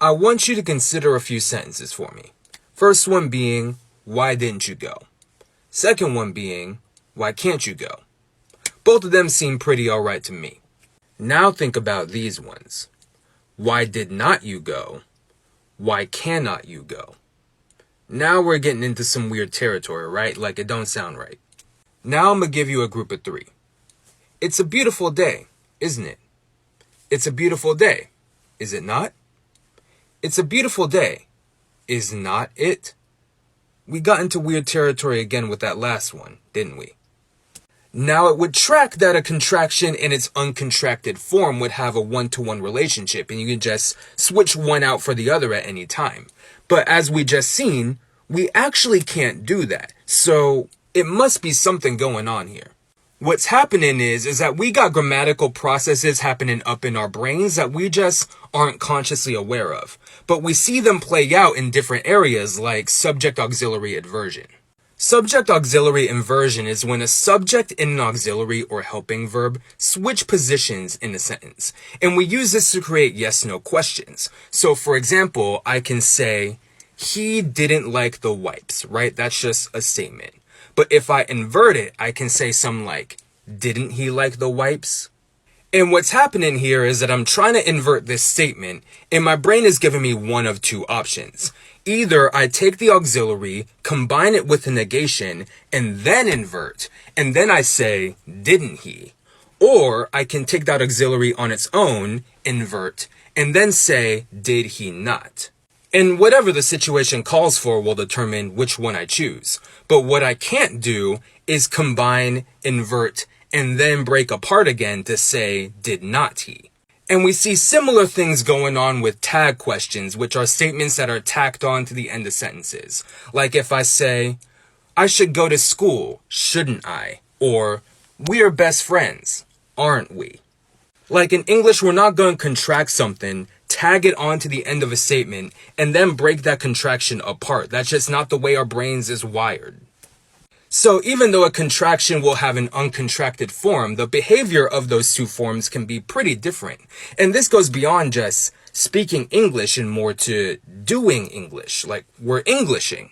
I want you to consider a few sentences for me. First one being, why didn't you go? Second one being, why can't you go? Both of them seem pretty alright to me. Now think about these ones. Why did not you go? Why cannot you go? Now we're getting into some weird territory, right? Like it don't sound right. Now I'm gonna give you a group of 3. It's a beautiful day, isn't it? It's a beautiful day, is it not? It's a beautiful day, is not it? We got into weird territory again with that last one, didn't we? Now it would track that a contraction in its uncontracted form would have a one-to-one relationship, and you can just switch one out for the other at any time. But as we just seen, we actually can't do that. So it must be something going on here. What's happening is that we got grammatical processes happening up in our brains that we just aren't consciously aware of. But we see them play out in different areas like subject-auxiliary inversion. Subject-auxiliary inversion is when a subject and an auxiliary or helping verb switch positions in a sentence. And we use this to create yes-no questions. So for example, I can say, he didn't like the wipes, right? That's just a statement. But if I invert it, I can say something like, didn't he like the wipes? And what's happening here is that I'm trying to invert this statement, and my brain is giving me one of two options. Either I take the auxiliary, combine it with a negation, and then invert, and then I say, didn't he? Or I can take that auxiliary on its own, invert, and then say, did he not? And whatever the situation calls for will determine which one I choose. But what I can't do is combine, invert, and then break apart again to say, did not he? And we see similar things going on with tag questions, which are statements that are tacked on to the end of sentences. Like if I say, I should go to school, shouldn't I? Or, we're best friends, aren't we? Like in English, we're not going to contract something, tag it onto the end of a statement, and then break that contraction apart. That's just not the way our brains is wired. So even though a contraction will have an uncontracted form, the behavior of those two forms can be pretty different. And this goes beyond just speaking English and more to doing English, like we're Englishing.